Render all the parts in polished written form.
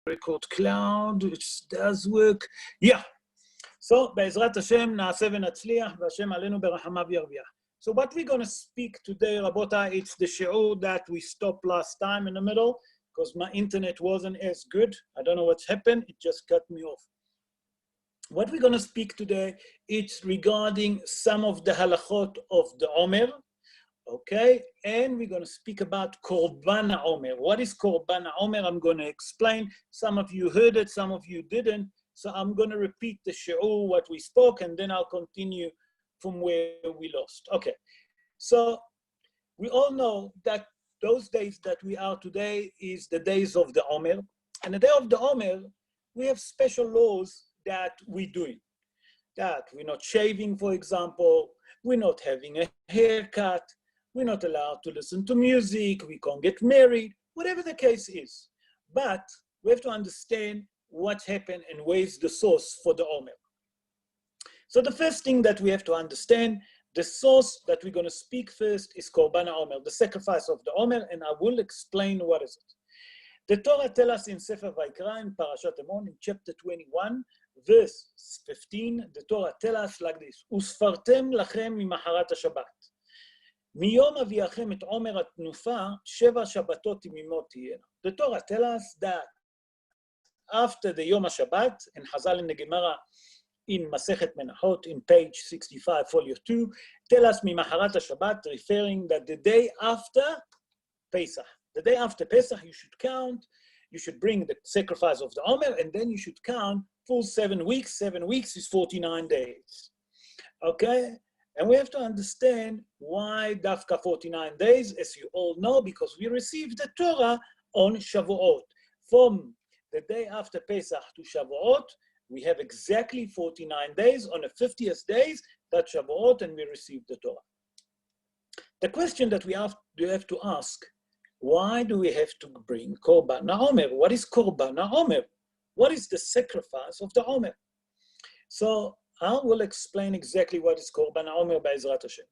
record cloud, which does work. Yeah. So, בעזרת השם, נעשה ונצליח, והשם עלינו ברחמיו ירוויח. So what we're going to speak today, Rabota, it's the shi'ur that we stopped last time in the middle, because my internet wasn't as good. I don't know what's happened. It just cut me off. What we're going to speak today, it's regarding some of the halachot of the Omer, okay? And we're going to speak about Korban Omer. What is Korban Omer? I'm going to explain. Some of you heard it, some of you didn't. So I'm going to repeat the shi'ur, what we spoke, and then I'll continue from where we lost. Okay, so we all know that those days that we are today is the days of the Omer. And the day of the Omer, we have special laws that we're doing. That we're not shaving, for example, we're not having a haircut, we're not allowed to listen to music, we can't get married, whatever the case is. But we have to understand what happened and where's the source for the Omer. So the first thing that we have to understand, the source that we're going to speak first is Korban Omer, the sacrifice of the Omer, and I will explain what is it. The Torah tells us in Sefer Vayikra, in Parashat Emon, in chapter 21, verse 15, the Torah tells us like this, Usfartem lachem mimaharat ha-Shabbat. Miyom aviachem et Omer at-Nufa, sheva Shabbatot imimot tiyena. The Torah tells us that after the Yom HaShabbat, and Chazal in the Gemara, in Masechet Menachot, in page 65, folio 2, tell us mimaharat ha-Shabbat, referring that the day after Pesach. The day after Pesach, you should count, you should bring the sacrifice of the Omer, and then you should count full 7 weeks. 7 weeks is 49 days. Okay? And we have to understand why Dafka 49 days, as you all know, because we received the Torah on Shavuot. From the day after Pesach to Shavuot, we have exactly 49 days. On the 50th days, that's Shavuot, and we received the Torah. The question that we have to ask, why do we have to bring Korban Omer? What is Korban Omer? What is the sacrifice of the Omer? So I will explain exactly what is Korban Omer Be'ezrat Hashem.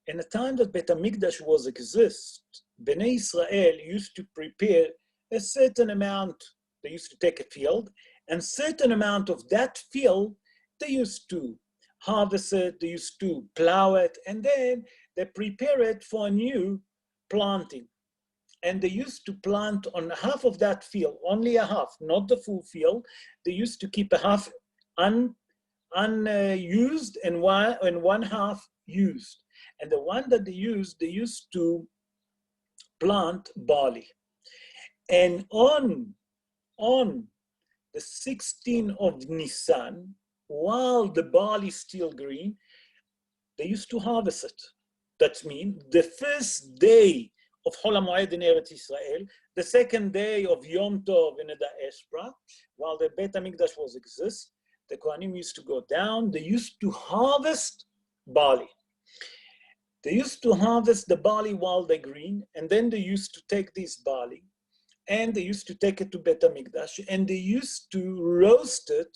In the time that Bet HaMikdash was exist, Bnei Israel used to prepare a certain amount. They used to take a field, and certain amount of that field, they used to harvest it, they used to plow it, and then they prepare it for a new planting. And they used to plant on half of that field, only a half, not the full field. They used to keep a half unused and one half used. And the one that they used to plant barley. And on the 16th of Nisan, while the barley is still green, they used to harvest it. That means the first day of Chol HaMoed in Eretz Israel, the second day of Yom Tov in the Eshbra, while the Bet HaMikdash was exist, the Kohanim used to go down, they used to harvest barley. They used to harvest the barley while they're green, and then they used to take this barley, and they used to take it to Bet HaMikdash, and they used to roast it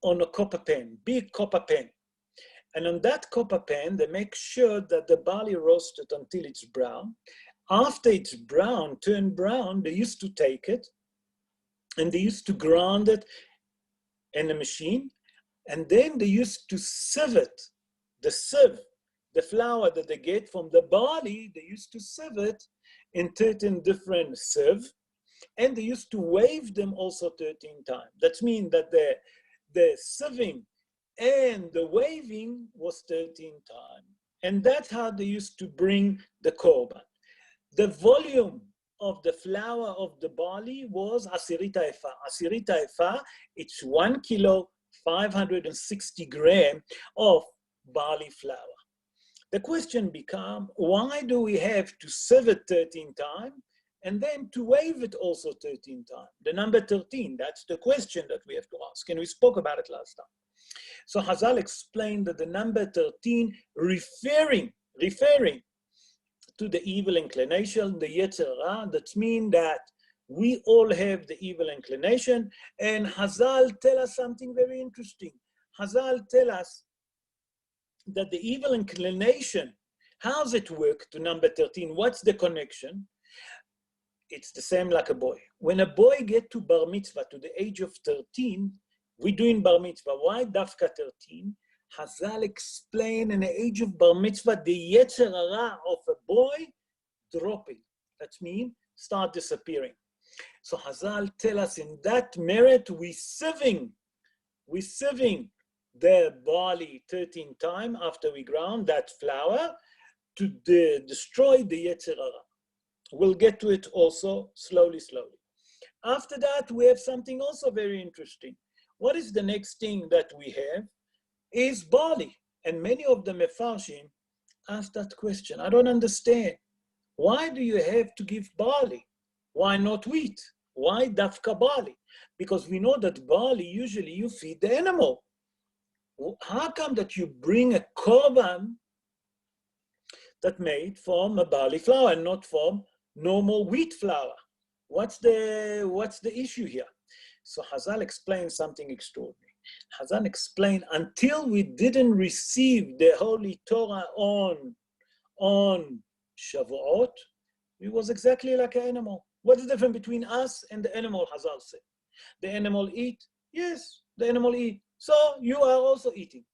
on a copper pan, big copper pan. And on that copper pan, they make sure that the barley roasted until it's brown. After it's brown, turned brown, they used to take it and they used to grind it in a machine, and then they used to sieve it. The sieve, the flour that they get from the barley, they used to sieve it in 13 different sieves, and they used to wave them also 13 times. That means that the sieving and the waving was 13 times. And that's how they used to bring the korban. The volume of the flour of the barley was asirita efa. Asirita efa, it's 1 kilo, 560 grams of barley flour. The question becomes, why do we have to sieve it 13 times and then to wave it also 13 times? The number 13, that's the question that we have to ask, and we spoke about it last time. So Chazal explained that the number 13 referring to the evil inclination, the Yetzer Hara, that means that we all have the evil inclination, and Chazal tell us something very interesting. Chazal tell us that the evil inclination, how's it work to number 13? What's the connection? It's the same like a boy. when a boy get to bar mitzvah, to the age of 13, we doing bar mitzvah. Why dafka 13? Chazal explain in the age of bar mitzvah, the yetzer hara of a boy dropping. That means start disappearing. So Chazal tell us in that merit, we sieving the barley 13 times after we ground that flour to destroy the yetzer hara. We'll get to it also slowly. After that, we have something also very interesting. What is the next thing that we have? Is barley. And many of the mefarshim ask that question. I don't understand. Why do you have to give barley? Why not wheat? Why dafka barley? Because we know that barley, usually you feed the animal. How come that you bring a korban that made from a barley flour and not from normal wheat flour? What's the issue here? So Chazal explains something extraordinary. Chazal explained, until we didn't receive the Holy Torah on Shavuot, it was exactly like an animal. What's the difference between us and the animal, Chazal said? The animal eat? Yes, the animal eat. So you are also eating.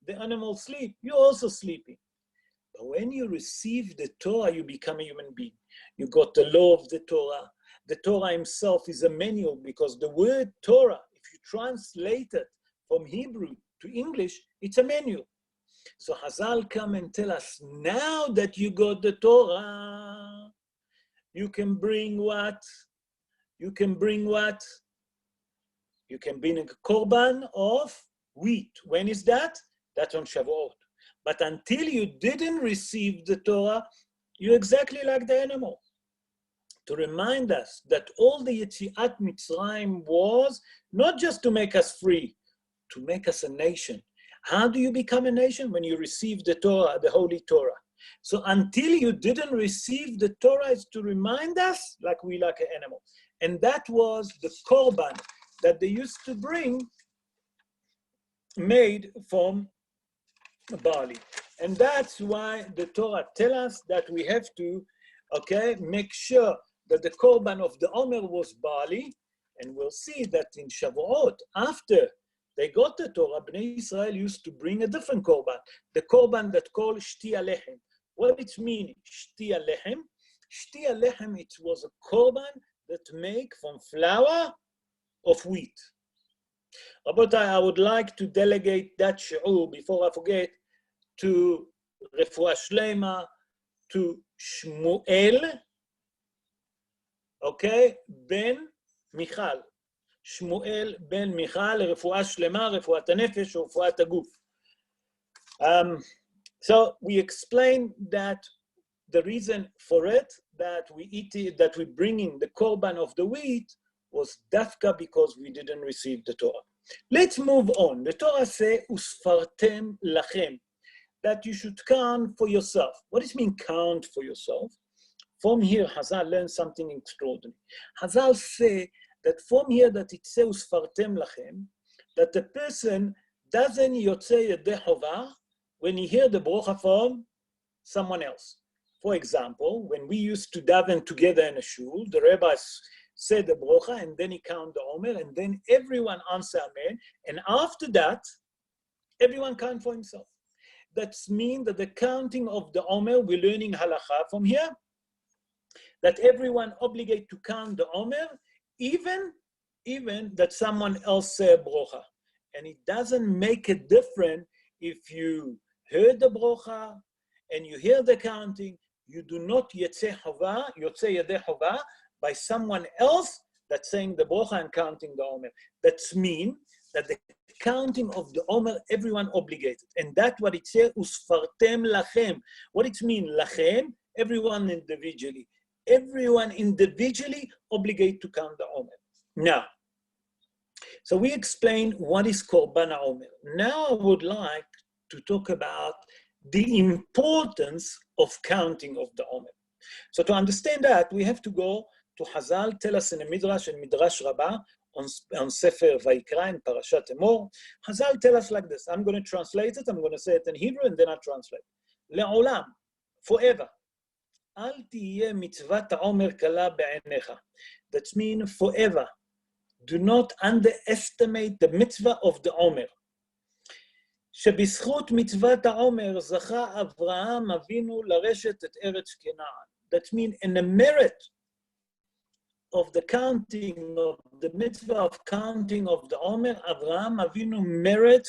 The animal sleep, you're also sleeping. But when you receive the Torah, you become a human being. You got the law of the Torah. The Torah himself is a manual, because the word Torah, if you translate it from Hebrew to English, it's a manual. So Chazal come and tell us, now that you got the Torah, you can bring what? You can bring what? You can bring a korban of wheat. When is that? That's on Shavuot. But until you didn't receive the Torah, you're exactly like the animal. To remind us that all the Yetziat Mitzrayim was not just to make us free, to make us a nation. How do you become a nation? When you receive the Torah, the Holy Torah. So until you didn't receive the Torah, is to remind us like we like an animal. And that was the korban that they used to bring, made from barley. And that's why the Torah tells us that we have to, make sure that the korban of the Omer was barley. And we'll see that in Shavuot, after they got the Torah, Bnei Israel used to bring a different korban, the korban that called shtia lechem. What it means, shtia lechem? Shtia lechem, it was a korban that made from flour of wheat. Rabotai, I would like to delegate that shi'ur, before I forget, to Refuah Shlema, to Shmuel, Ben Michal. Shmuel ben Michal, רפואה שלמה, רפואת הנפש, or רפואת הגוף. So we explained that the reason for it, that we eat it, that we bring in the korban of the wheat, was dafka because we didn't receive the Torah. Let's move on. The Torah says, usfartem lachem, that you should count for yourself. What does it mean, count for yourself? From here, Chazal learned something extraordinary. Chazal say that from here that it says, usfartem lachem, that the person doesn't yotzei yedei chovah when he hear the brocha from someone else. For example, when we used to daven together in a shul, the rabbis said the brocha, and then he count the Omer, and then everyone answer amen, and after that, everyone count for himself. That means that the counting of the Omer, we're learning halacha from here, that everyone obligate to count the Omer, even that someone else say a brocha. And it doesn't make a difference if you heard the brocha and you hear the counting, you do not yotzei yedei chovah by someone else that's saying the brocha and counting the Omer. That means that the counting of the Omer, everyone obligated. And that's what it says, usfartem lachem. What it means, lachem, everyone individually. Everyone individually obligate to count the Omer. Now, so we explained what is Korban HaOmer. Now I would like to talk about the importance of counting of the Omer. So to understand that, we have to go to Chazal, tell us in a Midrash, and Midrash Rabbah, on Sefer Vayikra, in Parashat Emor. Chazal tell us like this. I'm going to translate it. I'm going to say it in Hebrew, and then I'll translate. Le'olam, forever. אל תהיה מצוות העומר קלה בעיניך. That means forever. Do not underestimate the mitzvah of the Omer. שבזכות מצוות העומר זכה אברהם אבינו לרשת את ארץ כנען. That means in the merit of the counting of the mitzvah of counting of the Omer, Avraham Avinu merit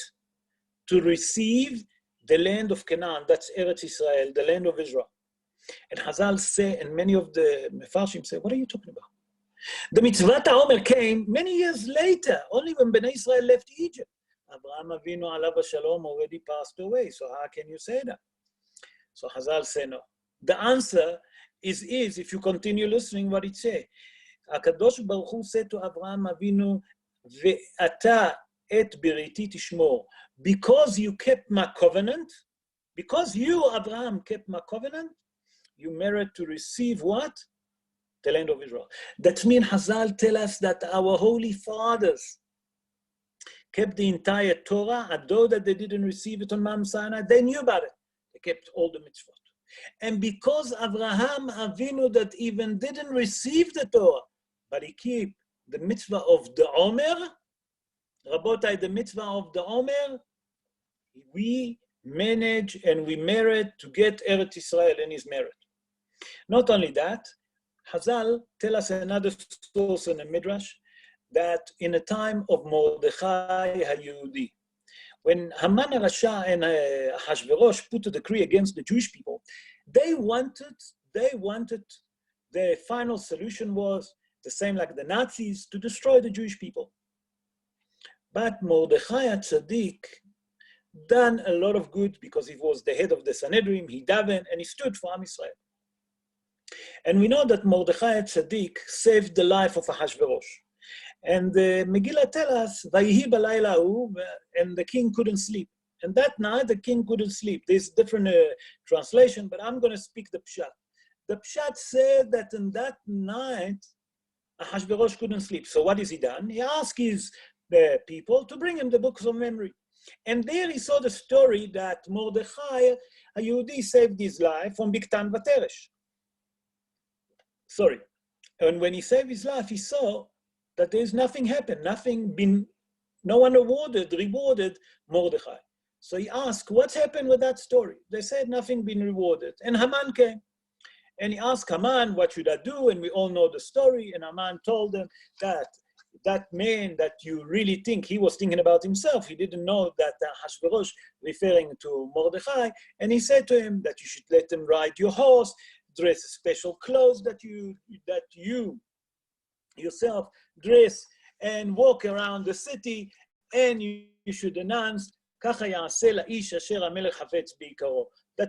to receive the land of Canaan. That's Eretz Israel, the land of Israel. And Chazal say, and many of the Mefarshim say, what are you talking about? The mitzvah Omer came many years later, only when Bnei Israel left Egypt. Avraham Avinu alav shalom already passed away, so how can you say that? So Chazal say no. The answer is if you continue listening what it says. הקדוש ברוך הוא said to אברהם אבינו, ואתה את בריתי תשמור. Because you kept my covenant, because you, Abraham, kept my covenant, you merit to receive what? The land of Israel. That means Hazal tell us that our holy fathers kept the entire Torah, although that they didn't receive it on Mount Sinai, they knew about it. They kept all the mitzvot. And because Abraham Avinu that even didn't receive the Torah, but he keep the mitzvah of the Omer, Rabotai, the mitzvah of the Omer, we manage and we merit to get Eretz Israel in his merit. Not only that, Hazal tell us another source in the Midrash, that in the time of Mordechai HaYehudi, when Haman HaRasha and Ahashverosh put a decree against the Jewish people, they wanted, the final solution was the same like the Nazis, to destroy the Jewish people. But Mordechai HaTzadik done a lot of good because he was the head of the Sanhedrin, he davened, and he stood for Am Yisrael. And we know that Mordechai HaTzadik saved the life of Ahashverosh. And the Megillah tells us, Vayihi balayla hu, and the king couldn't sleep. And that night, the king couldn't sleep. There's different translation, but I'm going to speak the Pshat. The Pshat said that in that night, Ahashverosh couldn't sleep. So what has he done? He asked his people to bring him the books of memory. And there he saw the story that Mordechai, a Yehudi, saved his life from Biktan Vateresh. Sorry. And when he saved his life, he saw that there's nothing happened, no one rewarded Mordechai. So he asked, what's happened with that story? They said nothing been rewarded. And Haman came. And he asked Haman, what should I do? And we all know the story. And Haman told them that man that you really think, he was thinking about himself. He didn't know that Hashverosh referring to Mordechai. And he said to him that you should let him ride your horse, dress special clothes that you yourself dress and walk around the city, and you should announce that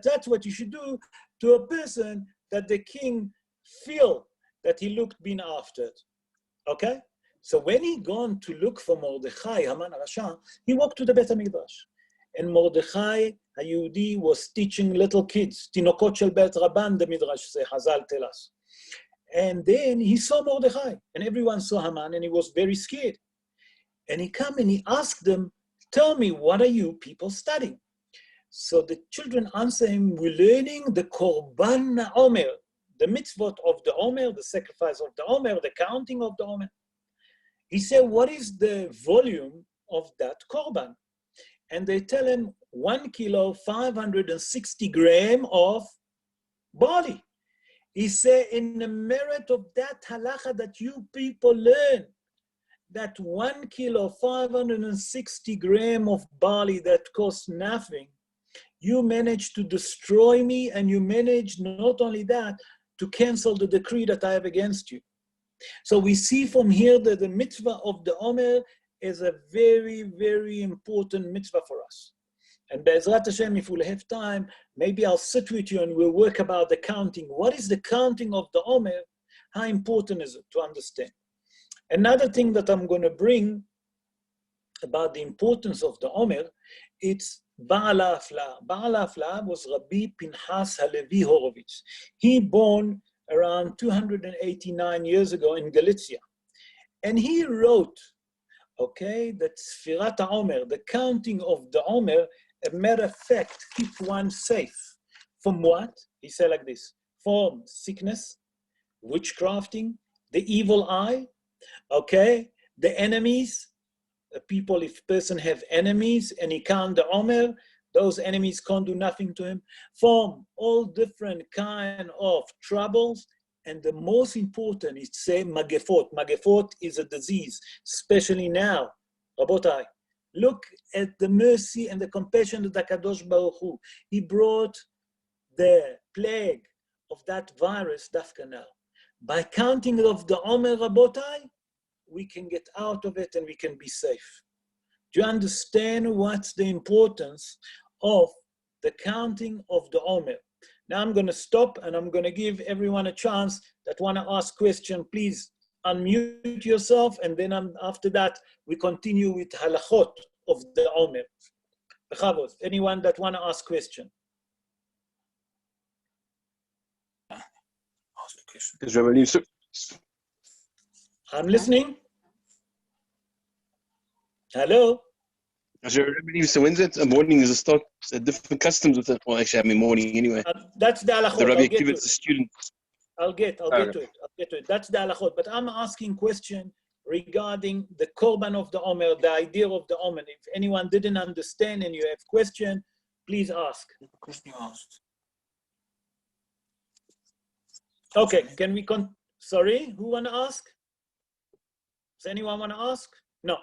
that's what you should do to a person that the king feel that he looked being after. Okay? So when he gone to look for Mordechai, Haman HaRasha, he walked to the Beit HaMikdash. And Mordechai, a Yehudi, was teaching little kids, Tinokot shel Beit Rabban, the Midrash say, Hazal tell us. And then he saw Mordechai, and everyone saw Haman, and he was very scared. And he come and he asked them, tell me, what are you people studying? So the children answer him, we're learning the Korban Omer, the mitzvot of the Omer, the sacrifice of the Omer, the counting of the Omer. He said, what is the volume of that Korban? And they tell him 1 kilo, 560 grams of barley. He said, in the merit of that halacha that you people learn, that 1 kilo, 560 grams of barley that costs nothing, you managed to destroy me, and you managed not only that, to cancel the decree that I have against you. So we see from here that the mitzvah of the Omer is a very, very important mitzvah for us. And Be'ezrat Hashem, if we'll have time, maybe I'll sit with you and we'll work about the counting. What is the counting of the Omer? How important is it to understand? Another thing that I'm going to bring about the importance of the Omer, it's Ba'al HaAfla. Ba'al HaAfla was Rabbi Pinchas HaLevi Horovitz. He born around 289 years ago in Galicia. And he wrote, okay, that Sfirat HaOmer, the counting of the Omer, a matter of fact, keep one safe. From what? He said like this, from sickness, witchcrafting, the evil eye, okay, the enemies, the people, if person have enemies and he count the Omer, those enemies can't do nothing to him, from all different kind of troubles. And the most important is say magefot. Magefot is a disease, especially now. Rabotai, look at the mercy and the compassion of the Kadosh Baruch Hu. He brought the plague of that virus, dafka now. By counting of the Omer, Rabotai, we can get out of it and we can be safe. Do you understand what's the importance of the counting of the Omer? Now I'm going to stop and I'm going to give everyone a chance that want to ask question. Please unmute yourself, and then after that we continue with halachot of the Omer. Anyone that want to ask question? I'm listening. Hello. So when's it? Morning is a start. Different customs with it. Well, actually, I mean morning anyway. That's the halachot. The Rabbi activates the student. I'll get to it. That's the halachot. But I'm asking question regarding the korban of the Omer, the idea of the Omer. If anyone didn't understand and you have question, please ask. Question you asked. Okay, can we sorry, who want to ask? Does anyone want to ask? No.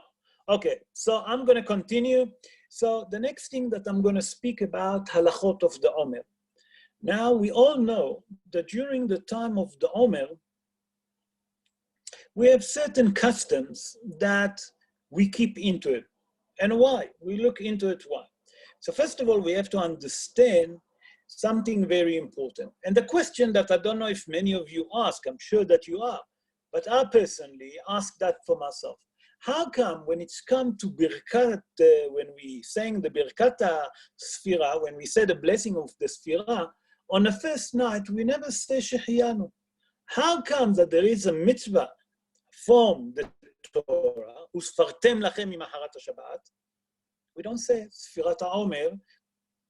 Okay, so I'm going to continue. So the next thing that I'm going to speak about, halachot of the Omer. Now, we all know that during the time of the Omer, we have certain customs that we keep into it. And why? We look into it why. So first of all, we have to understand something very important. And the question that I don't know if many of you ask, I'm sure that you are, but I personally ask that for myself. How come when it's come to Birkat, when we sang the Birkat Sfira, when we say the blessing of the Sfira, on the first night, we never say Shehiyanu. How come that there is a mitzvah from the Torah, Usfartem lachem imacharat HaShabbat, we don't say Sfirat HaOmer,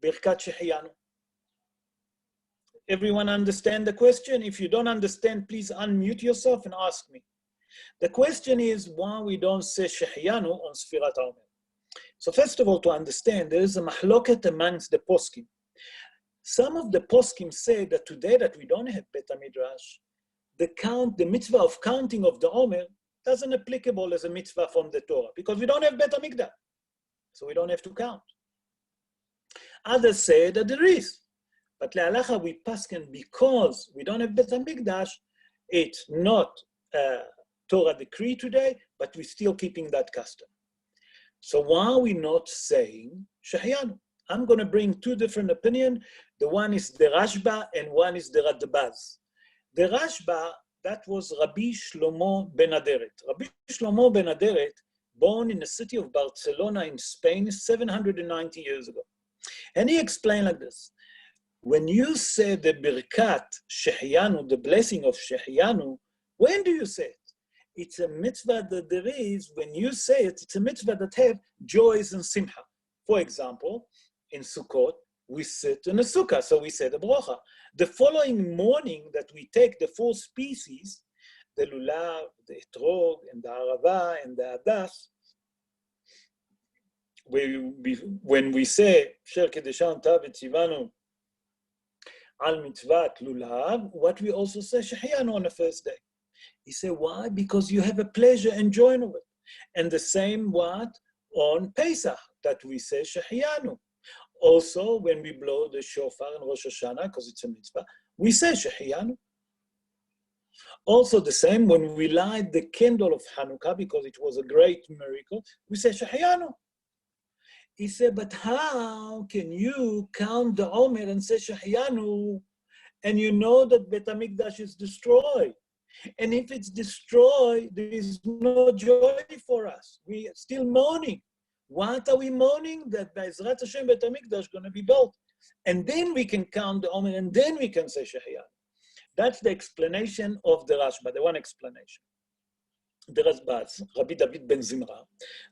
Birkat Shehiyanu. Everyone understand the question? If you don't understand, please unmute yourself and ask me. The question is why we don't say Shehiyanu on Sfirat HaOmer. So first of all, to understand, there is a mahloket amongst the poskim. Some of the poskim say that today that we don't have Bet HaMidrash, the mitzvah of counting of the Omer doesn't applicable as a mitzvah from the Torah because we don't have Bet HaMikdash, so we don't have to count. Others say that there is, but le'alacha we pasken because we don't have Bet HaMikdash, it's not Torah decree today, but we're still keeping that custom. So why are we not saying Shehiyanu? I'm going to bring two different opinions. The one is the Rashba and one is the Radbaz. The Rashba, that was Rabbi Shlomo ben Aderet. Rabbi Shlomo ben Aderet, born in the city of Barcelona in Spain 790 years ago. And he explained like this. When you say the Birkat Shehiyanu, the blessing of Shehiyanu, when do you say it? It's a mitzvah that there is, when you say it, it's a mitzvah that have joys and simcha. For example, in Sukkot, we sit in a sukkah, so we say the brocha. The following morning that we take the four species, the lulav, the etrog, and the arava, and the adas, when we say, Sher Kedeshan Tav Etzivanu Al Mitzvat Lulav, what we also say, Shehiyanu on the first day. He said, why? Because you have a pleasure enjoying of it. And the same what? On Pesach, that we say Shehiyanu. Also, when we blow the shofar in Rosh Hashanah, because it's a mitzvah, we say Shehiyanu. Also the same when we light the candle of Hanukkah, because it was a great miracle, we say Shehiyanu. He said, but how can you count the Omer and say Shehiyanu, and you know that Bet HaMikdash is destroyed? And if it's destroyed, there is no joy for us. We are still mourning. What are we mourning? That Be'ezrat Hashem Bet HaMikdash is going to be built. And then we can count the Omer, and then we can say Shehiyanu. That's the explanation of the Rashba, the one explanation. The Razbaz, Rabbi David ben Zimra.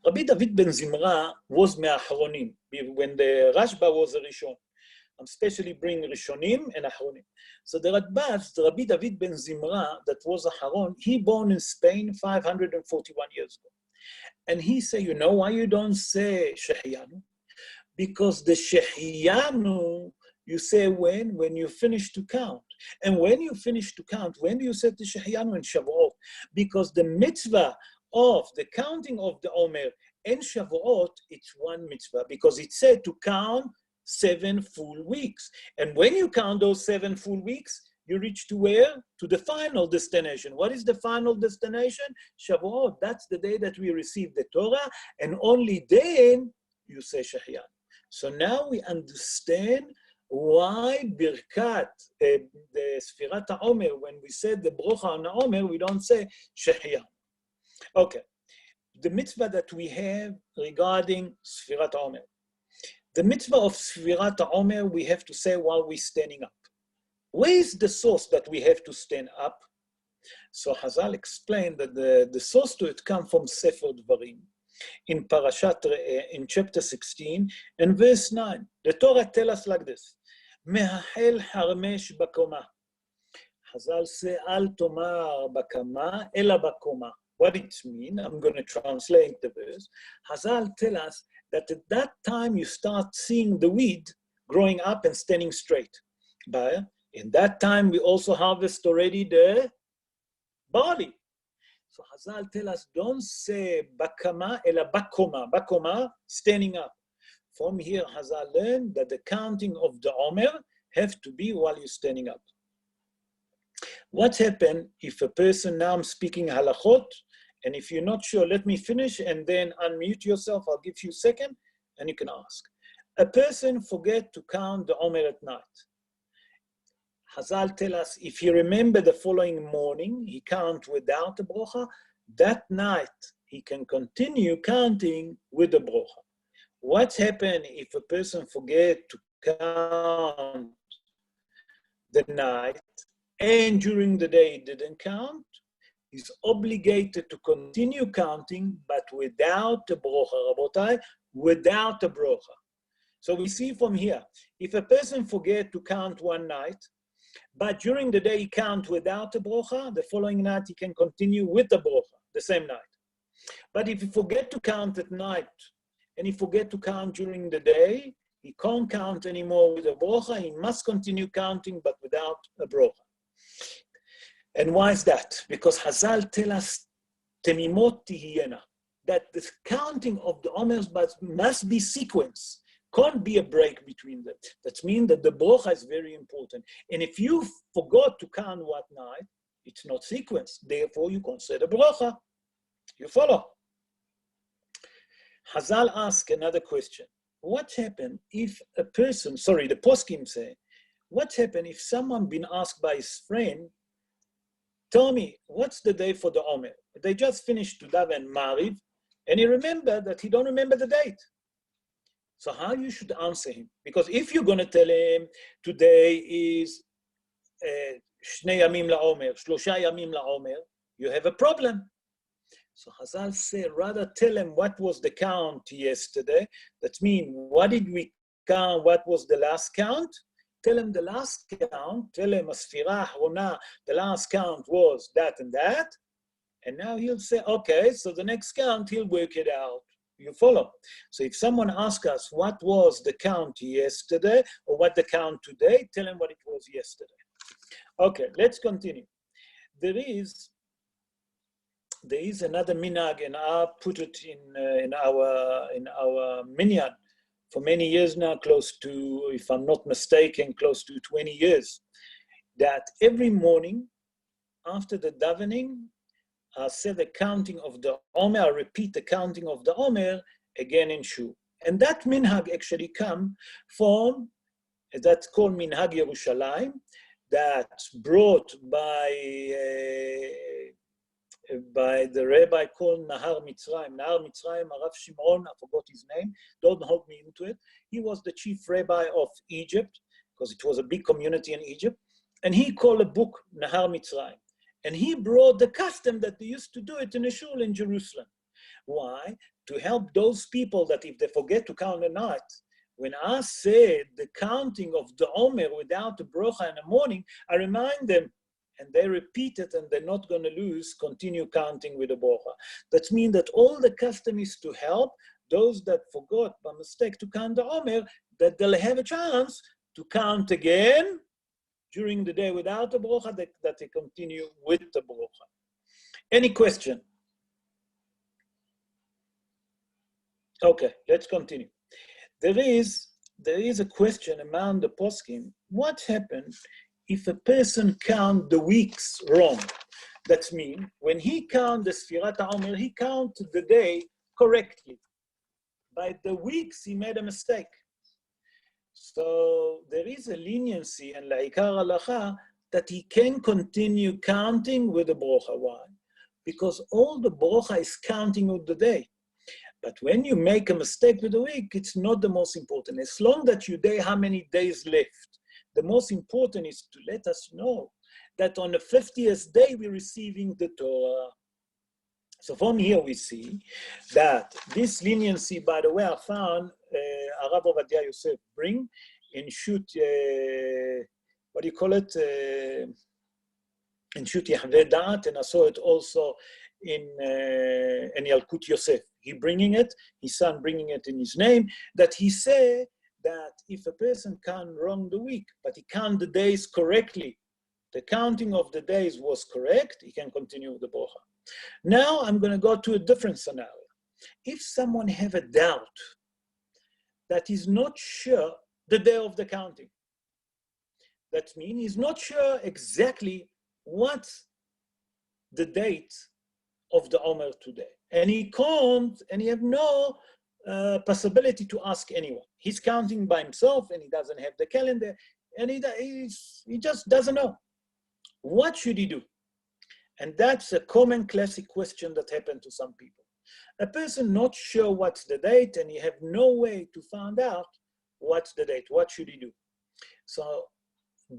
Rabbi David ben Zimra was me'achronim, when the Rashba was a Rishon. especially bring Rishonim and Achronim. So the Radbaz, the Rabbi David ben Zimra, that was Aharon, he born in Spain 541 years ago. And he said, you know why you don't say Shehiyanu? Because the Shehiyanu, you say when you finish to count. And when you finish to count, when do you say the Shehiyanu and Shavuot? Because the mitzvah of the counting of the Omer and Shavuot, it's one mitzvah, because it said to count 7 full weeks. And when you count those 7 full weeks, you reach to where? To the final destination. What is the final destination? Shavuot. That's the day that we receive the Torah, and only then you say Shehiyanu. So now we understand why Birkat, the Sfirat HaOmer, when we said the Brocha on HaOmer, we don't say Shehiyanu. Okay, the mitzvah that we have regarding Sfirat HaOmer. The mitzvah of Sfirat HaOmer we have to say while we're standing up. Where is the source that we have to stand up? So Hazal explained that the source to it comes from Sefer Dvarim. In Parashat, in chapter 16 and verse 9, the Torah tells us like this: Mehachel harmesh bakoma. Hazal say, Al tomar bakama, ela bakoma. What it means, I'm going to translate the verse. Hazal tell us that at that time you start seeing the weed growing up and standing straight. But in that time we also harvest already the barley. So Hazal tell us, don't say bakama, ela bakoma. Bakoma, standing up. From here, Hazal learned that the counting of the Omer have to be while you're standing up. What happens if a person, now I'm speaking halachot, and if you're not sure, let me finish and then unmute yourself. I'll give you a second and you can ask. A person forget to count the Omer at night. Hazal tell us, if you remember the following morning, he count without the brocha, that night he can continue counting with the brocha. What happens if a person forget to count the night and during the day he didn't count? He's obligated to continue counting, but without the brocha, Rabotai, without the brocha. So we see from here, if a person forget to count one night, but during the day he count without the brocha, the following night he can continue with the brocha, the same night. But if he forget to count at night, and he forget to count during the day, he can't count anymore with a brocha, he must continue counting, but without a brocha. And why is that? Because Hazal tell us, temimot tihiyena, that the counting of the Omers must be sequenced. Can't be a break between them. That means that the brocha is very important. And if you forgot to count what night, it's not sequenced. Therefore, you can't say the brocha. You follow? Hazal asked another question. What happened if a person, the poskim say, what happened if someone been asked by his friend, tell me, what's the day for the Omer? They just finished to daven Mariv, and he remembered that he don't remember the date. So how you should answer him? Because if you're going to tell him today is Shnei Yamim LaOmer, Shlosha Yamim LaOmer, you have a problem. So Hazal say, rather tell him what was the count yesterday. That means, what did we count? What was the last count? Tell him the last count. Tell him Asfirah Hona, the last count was that and that. And now he'll say, okay, so the next count, he'll work it out. You follow? So if someone asks us what was the count yesterday or what the count today, tell him what it was yesterday. Okay, let's continue. There is another minhag, and I put it in our minyan for many years now, close to, if I'm not mistaken, close to 20 years, that every morning after the davening, I say the counting of the Omer, I repeat the counting of the Omer again in Shu. And that minhag actually come from, that's called Minhag Yerushalayim, that's brought by the rabbi called Nahar Mitzrayim. Nahar Mitzrayim, Arav Shimon, I forgot his name, don't hold me into it. He was the chief rabbi of Egypt, because it was a big community in Egypt. And he called a book, Nahar Mitzrayim. And he brought the custom that they used to do it in a shul in Jerusalem. Why? To help those people that if they forget to count the night, when I said the counting of the Omer without the brocha in the morning, I remind them, and they repeat it, and they're not going to lose, continue counting with the brocha. That means that all the custom is to help those that forgot by mistake to count the Omer, that they'll have a chance to count again during the day without the brocha, that they continue with the brocha. Any question? Okay, let's continue. There is a question among the poskim. What happens if a person count the weeks wrong? That means when he count the Sfirat HaOmer, he count the day correctly. By the weeks, he made a mistake. So there is a leniency in La'ikar Halacha that he can continue counting with the brocha. Why? Because all the brocha is counting with the day. But when you make a mistake with the week, it's not the most important. As long that you know how many days left, the most important is to let us know that on the 50th day, we're receiving the Torah. So from here we see that this leniency, by the way, I found Arav Ovadia Yosef bring in Shut, what do you call it? In Shut Yahveh Da'at, and I saw it also in Yalkut Yosef. He bringing it, his son bringing it in his name, that he said that if a person count wrong the week, but he count the days correctly, the counting of the days was correct, he can continue with the brocha. Now I'm going to go to a different scenario. If someone have a doubt that he's not sure the day of the counting, that means he's not sure exactly what's the date of the Omer today. And he can't, and he have no possibility to ask anyone. He's counting by himself and he doesn't have the calendar and he just doesn't know. What should he do? And that's a common classic question that happened to some people. A person not sure what's the date and he have no way to find out what's the date. What should he do? So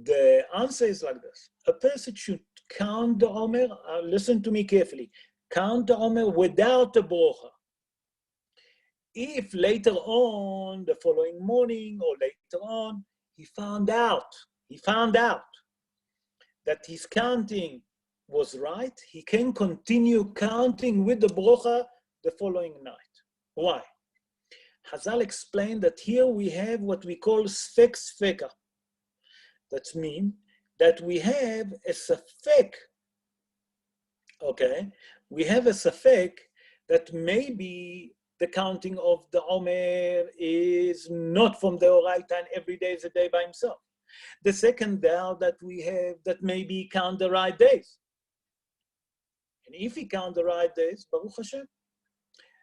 the answer is like this. A person should count the Omer, listen to me carefully, count the Omer without the brocha. If later on, the following morning or later on, he found out that his counting was right, he can continue counting with the brocha the following night. Why? Chazal explained that here we have what we call sfek sfeka. That means that we have a safek, okay? We have a safek that maybe the counting of the Omer is not from the Oraita and every day is a day by himself. The second doubt that we have that maybe he count the right days. And if he count the right days, Baruch Hashem.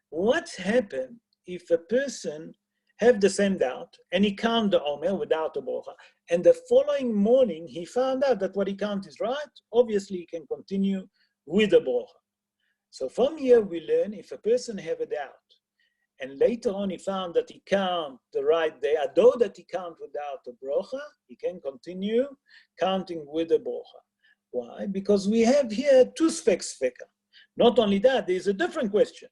What happens if a person have the same doubt and he count the Omer without the brocha, and the following morning he found out that what he count is right? Obviously he can continue with the brocha. So from here we learn if a person have a doubt and later on he found that he count the right day, although that he count without the brocha, he can continue counting with the brocha. Why? Because we have here two sfek sfeka. Not only that, there is a different question.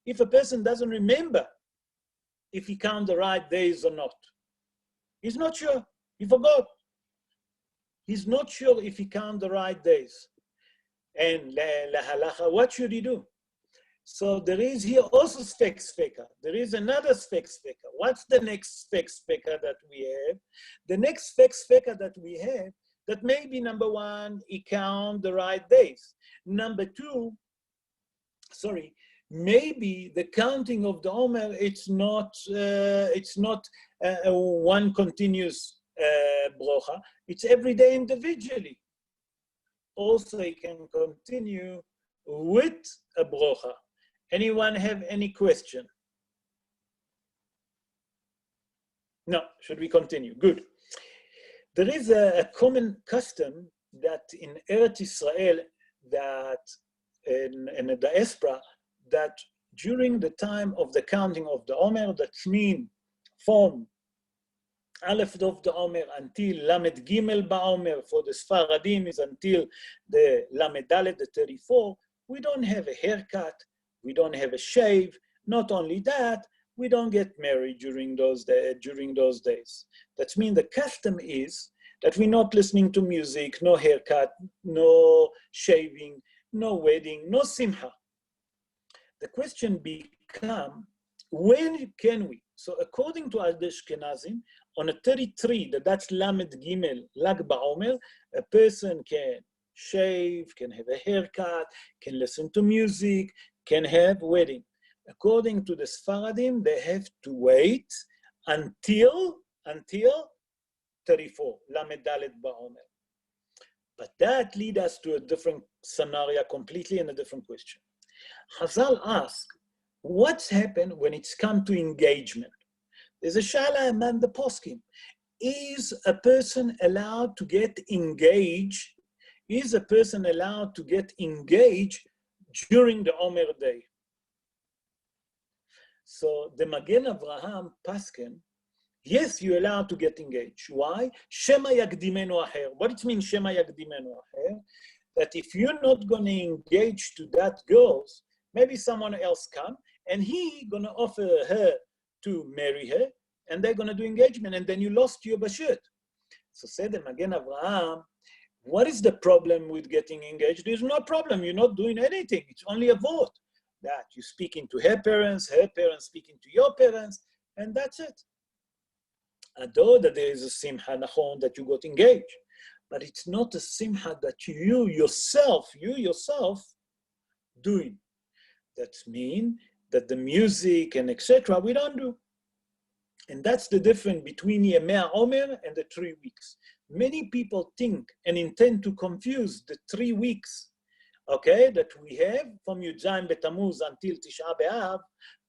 If a person doesn't remember if he count the right days or not, he's not sure, he forgot. He's not sure if he count the right days. And la halacha, what should he do? So there is here also sfek sfeka. There is another sfek sfeka. What's the next sfek sfeka that we have? The next sfek sfeka that we have, that maybe number one, he count the right days. Number two, maybe the counting of the Omer, it's not one continuous brocha. It's every day individually. Also, he can continue with a brocha. Anyone have any question? No, should we continue? Good. There is a common custom that in Eretz Israel, that in the diaspora, that during the time of the counting of the Omer, that means from Aleph of the Omer until Lamed Gimel Ba'omer, for the Sfaradim is until the Lamed Dalet, the 34, we don't have a haircut, we don't have a shave. Not only that, we don't get married during those days. That means the custom is that we're not listening to music, no haircut, no shaving, no wedding, no simcha. The question becomes, when can we? So according to the Ashkenazim, on a 33, that's Lamed Gimel, Lag BaOmer, a person can shave, can have a haircut, can listen to music, can have wedding. According to the Sfaradim, they have to wait until 34, Lamed Dalet BaOmer. But that leads us to a different scenario completely and a different question. Chazal ask, what's happened when it's come to engagement? There's a shala among the poskim. Is a person allowed to get engaged? Is a person allowed to get engaged during the Omer day? So the Magen Avraham Paskin, yes, you're allowed to get engaged. Why? Shema yakdimenu acher. What it means, Shema yakdimenu acher? That if you're not going to engage to that girl, maybe someone else come, and he going to offer her to marry her, and they're going to do engagement, and then you lost your bashut. So said the Magen Avraham, what is the problem with getting engaged? There's no problem. You're not doing anything. It's only a vote. That you're speaking to her parents speaking to your parents, and that's it. Although that there is a simcha nachon that you got engaged, but it's not a simcha that you yourself doing. That means that the music and etc. we don't do. And that's the difference between Yemei Omer and the 3 weeks. Many people think and intend to confuse the 3 weeks, okay, that we have from Yud Zayin B'Tammuz until Tisha B'Av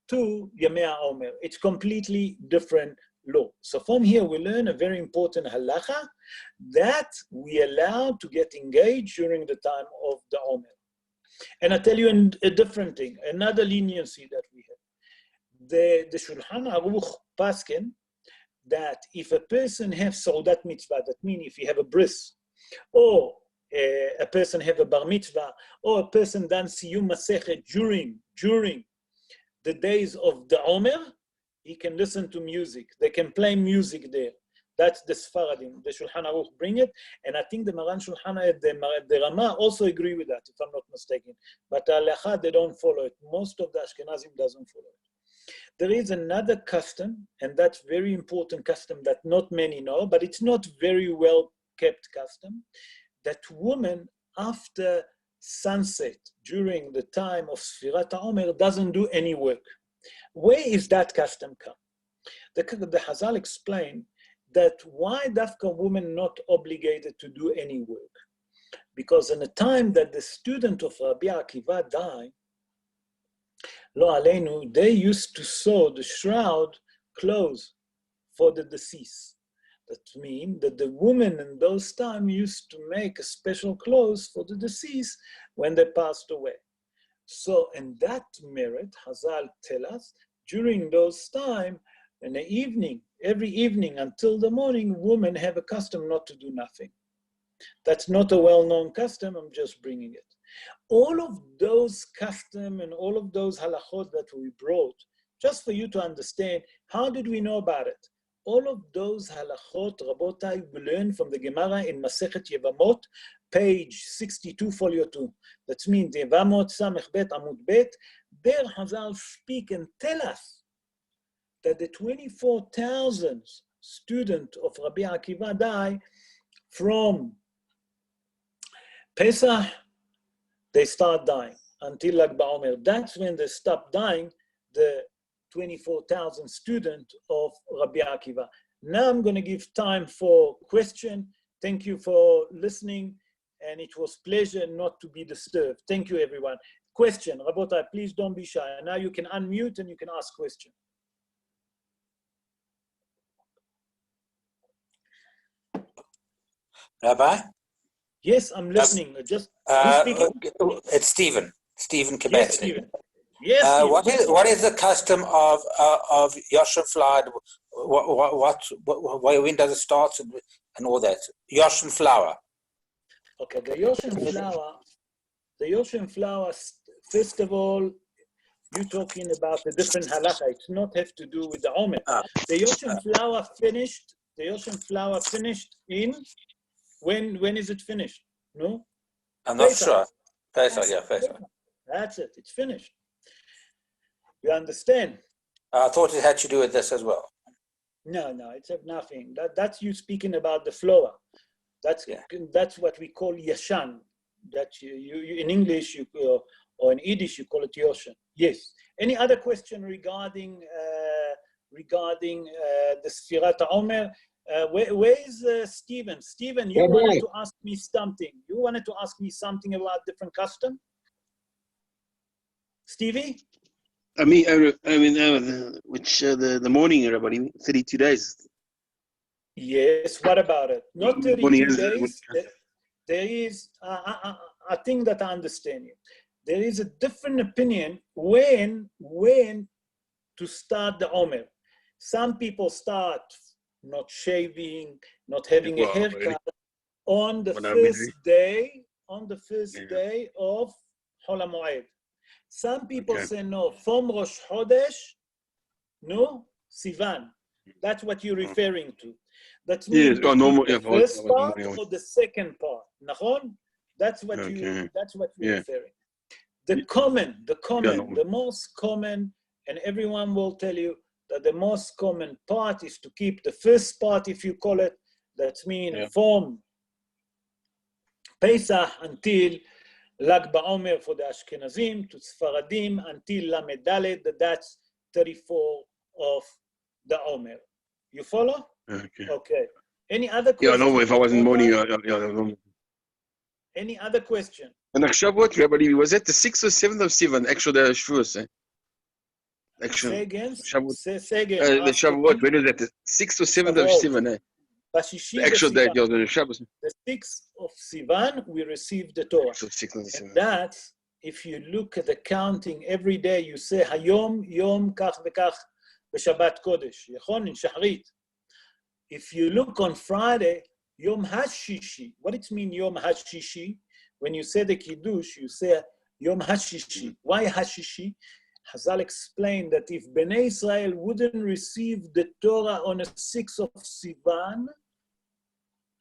to Yemei Omer. It's completely different law. So from here we learn a very important halacha that we allow to get engaged during the time of the Omer. And I tell you a different thing, another leniency that we have. The Shulchan Aruch Paskin, that if a person has Saudat Mitzvah, that means if you have a bris, or a person have a bar mitzvah, or a person done Siyum Masechet during the days of the Omer, he can listen to music. They can play music there. That's the Sfaradim. The Shulchan Aruch bring it, and I think the Maran Shulchan, the Rama also agree with that, if I'm not mistaken. But Halacha, they don't follow it. Most of the Ashkenazim doesn't follow it. There is another custom, and that's very important custom that not many know, but it's not very well kept custom, that women after sunset during the time of Sfirat HaOmer doesn't do any work. Where is that custom come? The Chazal explained that why Dafka women not obligated to do any work? Because in the time that the student of Rabbi Akiva died, Lo Aleinu, they used to sew the shroud clothes for the deceased. That means that the women in those times used to make a special clothes for the deceased when they passed away. So in that merit, Hazal tell us, during those times, in the evening, every evening until the morning, women have a custom not to do nothing. That's not a well-known custom, I'm just bringing it. All of those custom and all of those halachot that we brought, just for you to understand, how did we know about it? All of those halachot, Rabotai, we learn from the Gemara in Masechet Yevamot, page 62, folio 2. That means Yevamot, Samech Bet, Amud Bet. There Hazal speak and tell us that the 24,000 students of Rabbi Akiva die from Pesach, they start dying until Lag BaOmer. That's when they stop dying, the 24,000 students of Rabbi Akiva. Now I'm going to give time for question. Thank you for listening, and it was pleasure not to be disturbed. Thank you, everyone. Question, Rabotai, please don't be shy. Now you can unmute and you can ask question. Rabbi? Yes, I'm listening. Just who's speaking? It's Stephen Kabatsny. Yes, Stephen. Yes, Stephen. What is the custom of Yoshem Flower? When does it start and all that? Yoshem Flower. Okay, the Yoshem Flower, first of all, You're talking about a different halacha. It's not have to do with the Omer. Ah, The Yoshem flower finished. The Yoshem flower finished in when is it finished? No, I'm not Pesach. sure. Pesach, yeah, Pesach. That's it. It's finished. You understand? I thought it had to do with this as well. No, it's nothing. That's you speaking about the flower. That's what we call yashan. That you in English or in Yiddish you call it yoshan. Yes. Any other question regarding the Sfirat Omer? Where is Stephen? Stephen, you wanted to ask me something. You wanted to ask me something about different custom? Stevie? I mean, which the morning, everybody, 32 days. Yes, what about it? Not 32 days. There is, I think that I understand you. There is a different opinion when to start the Omer. Some people start not shaving, not having a haircut on the first day of Hol HaMoed. Some people say no, from Rosh Chodesh, no, Sivan. That's what you're referring to. That means the first part or the second part. Nachon? That's what you're referring. The most common, and everyone will tell you that the most common part is to keep the first part, if you call it, that means from Pesach until Lag BaOmer for the Ashkenazim, to Sfaradim until Lamed Daled, that's 34 of the Omer. You follow? Okay. Any other question? Yeah, no, if I wasn't morning, Any other question? And Shavuot, Rabbi, was it the 6th or 7th of Sivan, actual the Shavuos, Say again. Shavuot. Say again. The Shavuot, when is that? The 6th or 7th of Sivan, eh? The actual day, the Shabbos. The 6th of Sivan, we received the Torah. And that's, if you look at the counting every day, you say, Hayom, Yom, Kach, Vekach, B'Shabbat Kodesh. Yechon, in Shahrit. If you look on Friday, Yom HaShishi. What it mean, Yom HaShishi? When you say the Kiddush, you say Yom HaShishi. Why HaShishi? Hazal explained that if Bnei Israel wouldn't receive the Torah on the 6th of Sivan,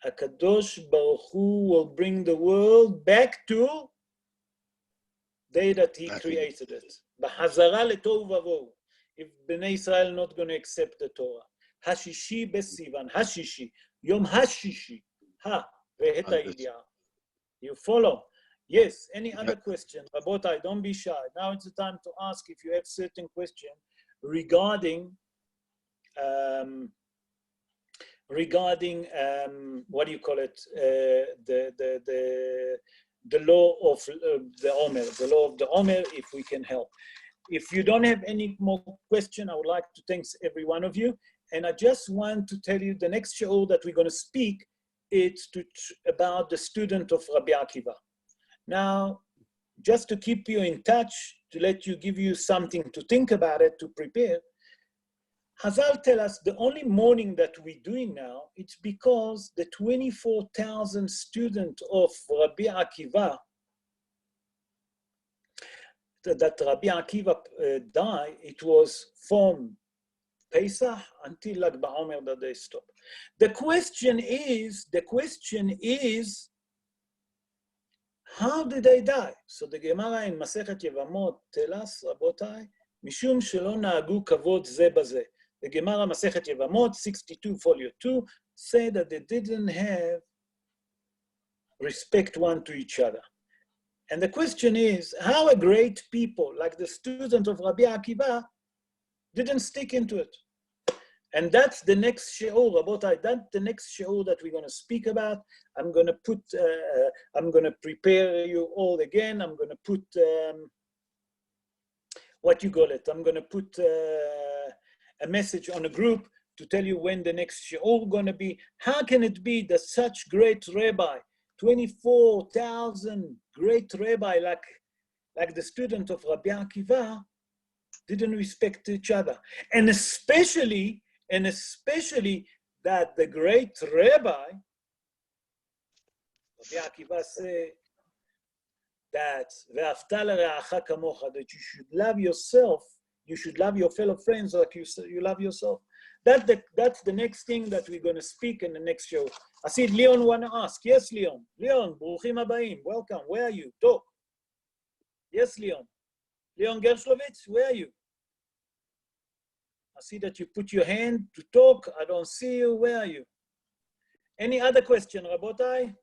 HaKadosh Baruch Hu will bring the world back to the day that he created it. B'Hazara L'Tohu Vavohu. If Bnei Israel not going to accept the Torah. Hashishi B'Sivan. Hashishi. Yom Hashishi. Ve'et ha'idiyah. You follow? Yes, any other question? Rabotai, don't be shy. Now it's the time to ask if you have certain question regarding what do you call it? The law of the Omer, the law of the Omer, if we can help. If you don't have any more question, I would like to thank every one of you. And I just want to tell you the next shiur that we're going to speak, it's about the student of Rabbi Akiva. Now, just to keep you in touch, to give you something to think about it, to prepare, Hazal tell us the only mourning that we're doing now, it's because the 24,000 students of Rabbi Akiva, that Rabbi Akiva died, it was from Pesach until Lag BaOmer that they stopped. The question is, how did they die? So the Gemara in Masechet Yevamot tell us, Rabotai, Mishum shelo na'agu kavod ze baze. The Gemara Masechet Yevamot, 62, folio 2, say that they didn't have respect one to each other. And the question is, how a great people, like the student of Rabbi Akiva, didn't stick into it. And that's the next shiur, Rabotai, that's the next shiur that we're going to speak about. I'm going to prepare you all again. I'm going to put, I'm going to put a message on a group to tell you when the next shiur going to be. How can it be that such great rabbi, 24,000 great rabbi like the student of Rabbi Akiva, didn't respect each other? And especially that the great rabbi, Rabbi Akiva say, that ואהבת לרעך כמוך, that you should love yourself, you should love your fellow friends like you love yourself. That's the next thing that we're going to speak in the next show. I see Leon want to ask. Yes, Leon. Leon, ברוכים הבאים. Welcome. Where are you? Talk. Yes, Leon. Leon Gershlovitz, where are you? I see that you put your hand to talk. I don't see you. Where are you? Any other question, Rabotai?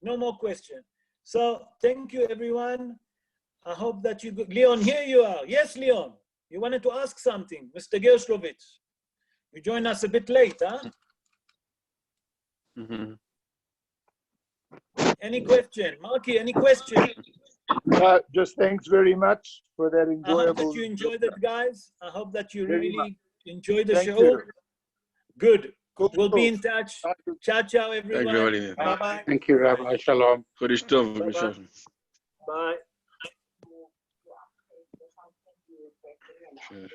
No more question. So thank you, everyone. I hope that you... Leon, here you are. Yes, Leon. You wanted to ask something, Mr. Gershlovitz. You joined us a bit late, huh? Mm-hmm. Any question? Marky, any question? Just thanks very much for that enjoyable... I hope that you enjoyed it, guys. I hope that you Very really enjoyed the Thank show. you. Good. Cool. We'll be in touch. Ciao, ciao, everyone. everybody. Bye-bye. Thank you, Rabbi. Shalom. Chodesh Tov. Bye-bye. Bye. Sure.